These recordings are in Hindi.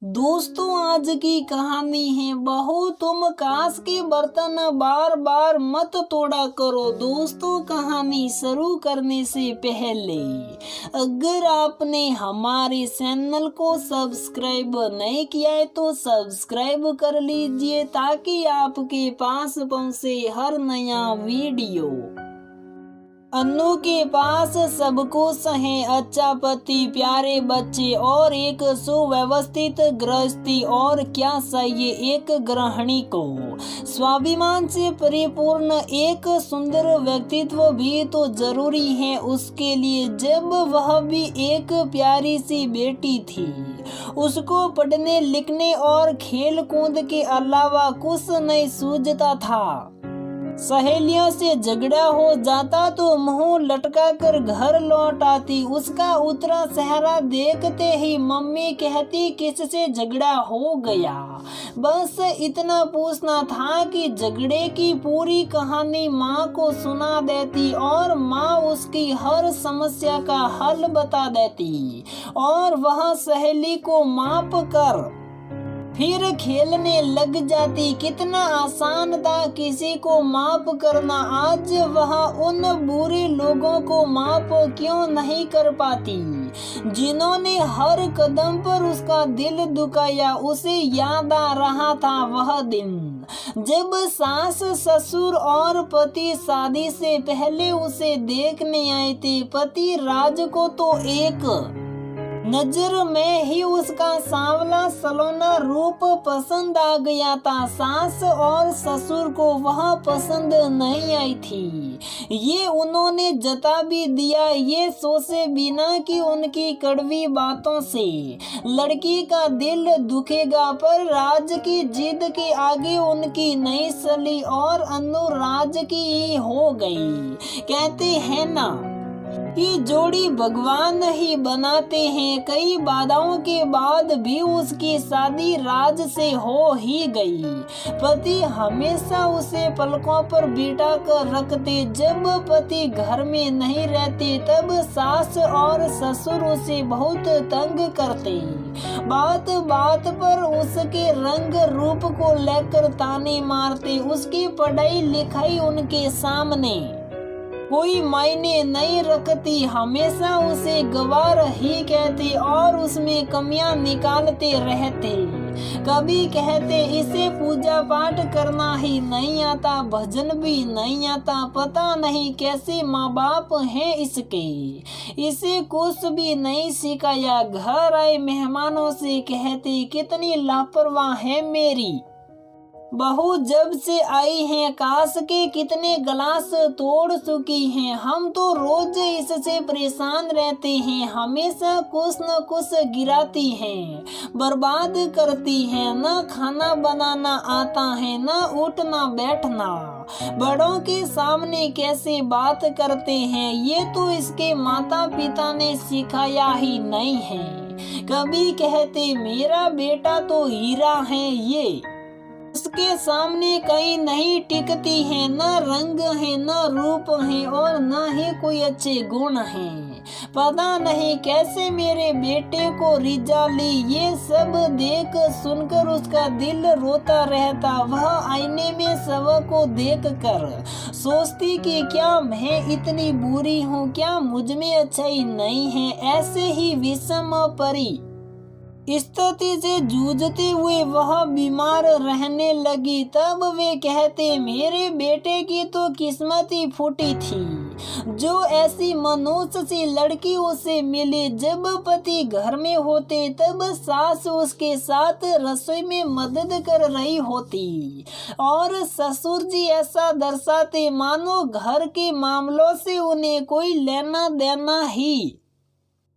दोस्तों, आज की कहानी है बहू तुम कांच के बर्तन बार बार मत तोड़ा करो। दोस्तों, कहानी शुरू करने से पहले अगर आपने हमारे चैनल को सब्सक्राइब नहीं किया है तो सब्सक्राइब कर लीजिए ताकि आपके पास पहुंचे हर नया वीडियो। अन्नू के पास सब कुछ है, अच्छा पति, प्यारे बच्चे और एक सुव्यवस्थित गृहस्थी। और क्या चाहिए एक गृहिणी को? स्वाभिमान से परिपूर्ण एक सुंदर व्यक्तित्व भी तो जरूरी है उसके लिए। जब वह भी एक प्यारी सी बेटी थी, उसको पढ़ने लिखने और खेल कूद के अलावा कुछ नहीं सूझता था। सहेलियों से झगड़ा हो जाता तो मुंह लटका कर घर लौट आती। उसका उतरा चेहरा देखते ही मम्मी कहती किससे झगड़ा हो गया। बस इतना पूछना था कि झगड़े की पूरी कहानी माँ को सुना देती और माँ उसकी हर समस्या का हल बता देती और वह सहेली को माफ कर फिर खेलने लग जाती। कितना आसान था किसी को माफ करना। आज वह उन बुरे लोगों को माफ क्यों नहीं कर पाती जिन्होंने हर कदम पर उसका दिल दुखाया। उसे याद आ रहा था वह दिन जब सास, ससुर और पति शादी से पहले उसे देखने आए थे। पति राज को तो एक नजर में ही उसका सांवला सलोना रूप पसंद आ गया था। सास और ससुर को वह पसंद नहीं आई थी, ये उन्होंने जता भी दिया, ये सोचे बिना कि उनकी कड़वी बातों से लड़की का दिल दुखेगा। पर राज की जिद के आगे उनकी नहीं चली और अन्नू राज की ही हो गई। कहते हैं ना कि जोड़ी भगवान ही बनाते हैं। कई बाधाओं के बाद भी उसकी शादी राज से हो ही गई। पति हमेशा उसे पलकों पर बिठा कर रखते। जब पति घर में नहीं रहते तब सास और ससुर उसे बहुत तंग करते। बात बात पर उसके रंग रूप को लेकर ताने मारते। उसकी पढ़ाई लिखाई उनके सामने कोई मायने नहीं रखती। हमेशा उसे गवार ही कहते और उसमें कमियां निकालते रहते। कभी कहते इसे पूजा पाठ करना ही नहीं आता, भजन भी नहीं आता, पता नहीं कैसे माँ बाप हैं इसके, इसे कुछ भी नहीं सिखाया। घर आए मेहमानों से कहते कितनी लापरवाह है मेरी बहू, जब से आई हैं काश के कितने गिलास तोड़ चुकी हैं। हम तो रोज इससे परेशान रहते हैं, हमेशा कुछ न कुछ गिराती हैं, बर्बाद करती हैं। न खाना बनाना आता है, न उठना बैठना। बड़ों के सामने कैसे बात करते हैं, ये तो इसके माता पिता ने सिखाया ही नहीं है। कभी कहते मेरा बेटा तो हीरा है, ये उसके सामने कहीं नहीं टिकती है। न रंग है, न रूप है और न ही कोई अच्छे गुण हैं। पता नहीं कैसे मेरे बेटे को रिझा ली। ये सब देख सुनकर उसका दिल रोता रहता। वह आईने में सब को देख कर सोचती कि क्या मैं इतनी बुरी हूँ, क्या मुझ में अच्छाई नहीं है। ऐसे ही विषम परी स्थिति से जूझते हुए वह बीमार रहने लगी। तब वे कहते मेरे बेटे की तो किस्मत ही फूटी थी जो ऐसी मनुष्य सी लड़की उसे मिली। जब पति घर में होते तब सास उसके साथ रसोई में मदद कर रही होती और ससुर जी ऐसा दर्शाते मानो घर के मामलों से उन्हें कोई लेना देना ही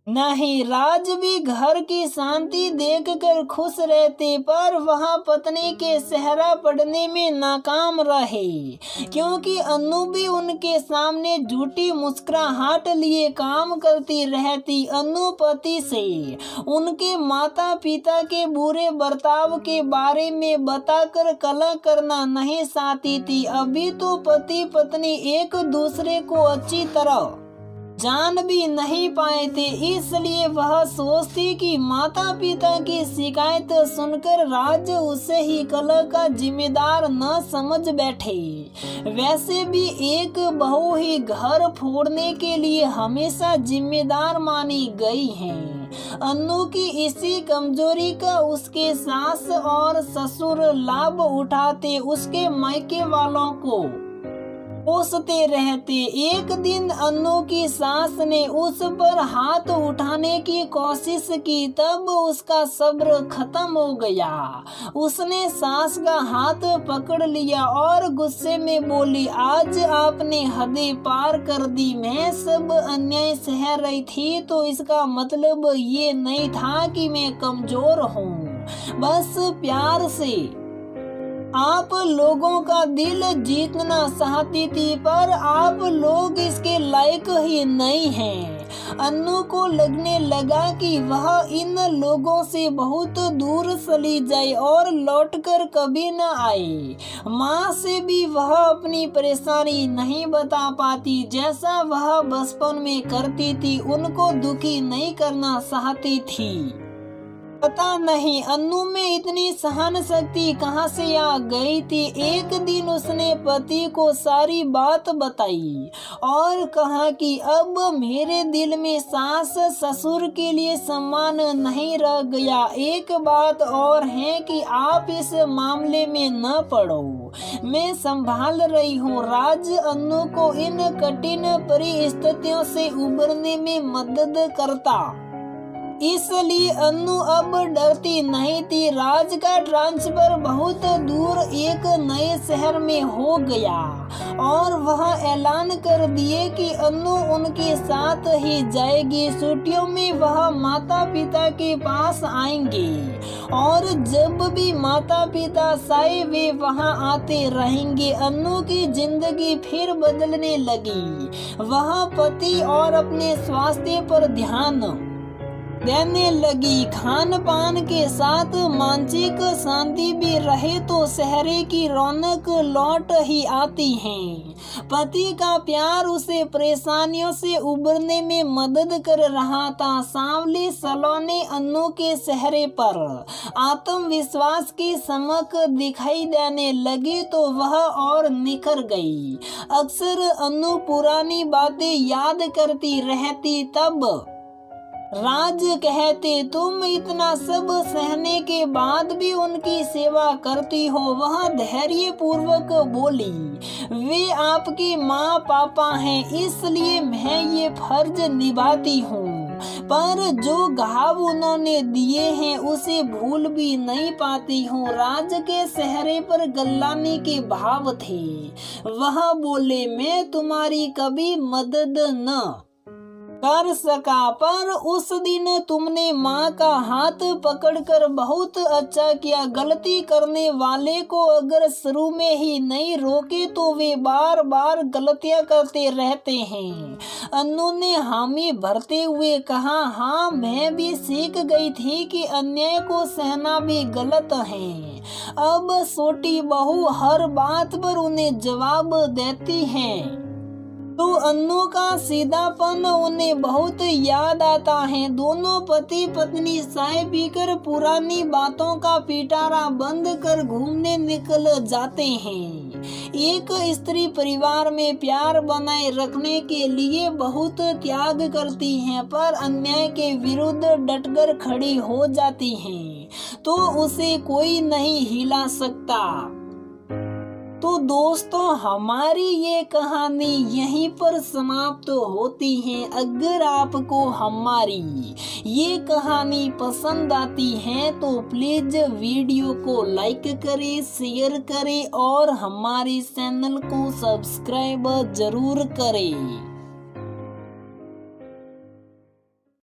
नहीं। राज भी घर की शांति देखकर खुश रहते, पर वहां पत्नी के सेहरा पड़ने में नाकाम रहे, क्योंकि अन्नू भी उनके सामने झूठी मुस्कुराहट लिए काम करती रहती। अन्नू पति से उनके माता पिता के बुरे बर्ताव के बारे में बताकर कलह करना नहीं चाहती थी। अभी तो पति पत्नी एक दूसरे को अच्छी तरह जान भी नहीं पाए थे, इसलिए वह सोचती कि माता पिता की शिकायत सुनकर राज उसे ही कलह का जिम्मेदार न समझ बैठे। वैसे भी एक बहू ही घर फोड़ने के लिए हमेशा जिम्मेदार मानी गई है। अन्नू की इसी कमजोरी का उसके सास और ससुर लाभ उठाते उसके मायके वालों को कोसते रहते। एक दिन अन्नू की सास ने उस पर हाथ उठाने की कोशिश की, तब उसका सब्र खत्म हो गया। उसने सास का हाथ पकड़ लिया और गुस्से में बोली, आज आपने हदें पार कर दी। मैं सब अन्याय सह रही थी तो इसका मतलब ये नहीं था कि मैं कमजोर हूँ। बस प्यार से आप लोगों का दिल जीतना चाहती थी, पर आप लोग इसके लायक ही नहीं हैं। अन्नू को लगने लगा कि वह इन लोगों से बहुत दूर चली जाए और लौटकर कभी न आए। माँ से भी वह अपनी परेशानी नहीं बता पाती, जैसा वह बचपन में करती थी। उनको दुखी नहीं करना चाहती थी। पता नहीं अन्नू में इतनी सहन शक्ति कहाँ से आ गई थी। एक दिन उसने पति को सारी बात बताई और कहा कि अब मेरे दिल में सास ससुर के लिए सम्मान नहीं रह गया। एक बात और है कि आप इस मामले में न पड़ो, मैं संभाल रही हूँ। राज अन्नू को इन कठिन परिस्थितियों से उबरने में मदद करता, इसलिए अन्नू अब डरती नहीं थी। राज का ट्रांसफर बहुत दूर एक नए शहर में हो गया और वह ऐलान कर दिए कि अन्नू उनके साथ ही जाएगी। छुट्टियों में वह माता पिता के पास आएंगे और जब भी माता पिता चाहे वे वहां आते रहेंगे। अन्नू की जिंदगी फिर बदलने लगी। वह पति और अपने स्वास्थ्य पर ध्यान देने लगी। खान पान के साथ मानसिक शांति भी रहे तो शहर की रौनक लौट ही आती है। पति का प्यार उसे परेशानियों से उबरने में मदद कर रहा था। सांवली सलोने अन्नू के चेहरे पर आत्मविश्वास की चमक दिखाई देने लगी तो वह और निखर गई। अक्सर अन्नू पुरानी बातें याद करती रहती। तब राज कहते, तुम इतना सब सहने के बाद भी उनकी सेवा करती हो। वह धैर्य पूर्वक बोली, वे आपकी माँ पापा हैं, इसलिए मैं ये फर्ज निभाती हूँ। पर जो घाव उन्होंने दिए हैं उसे भूल भी नहीं पाती हूँ। राज के चेहरे पर गल्लानी के भाव थे। वह बोले, मैं तुम्हारी कभी मदद न कर सका, पर उस दिन तुमने माँ का हाथ पकड़कर बहुत अच्छा किया। गलती करने वाले को अगर शुरू में ही नहीं रोके तो वे बार बार गलतियाँ करते रहते हैं। अन्नू ने हामी भरते हुए कहा, हाँ मैं भी सीख गई थी कि अन्याय को सहना भी गलत है। अब छोटी बहू हर बात पर उन्हें जवाब देती है तो अन्नू का सीधापन उन्हें बहुत याद आता है। दोनों पति पत्नी चाय पीकर पुरानी बातों का पिटारा बंद कर घूमने निकल जाते हैं। एक स्त्री परिवार में प्यार बनाए रखने के लिए बहुत त्याग करती है, पर अन्याय के विरुद्ध डटकर खड़ी हो जाती है तो उसे कोई नहीं हिला सकता। तो दोस्तों, हमारी ये कहानी यहीं पर समाप्त होती है। अगर आपको हमारी ये कहानी पसंद आती है तो प्लीज वीडियो को लाइक करें, शेयर करें और हमारे चैनल को सब्सक्राइब जरूर करें।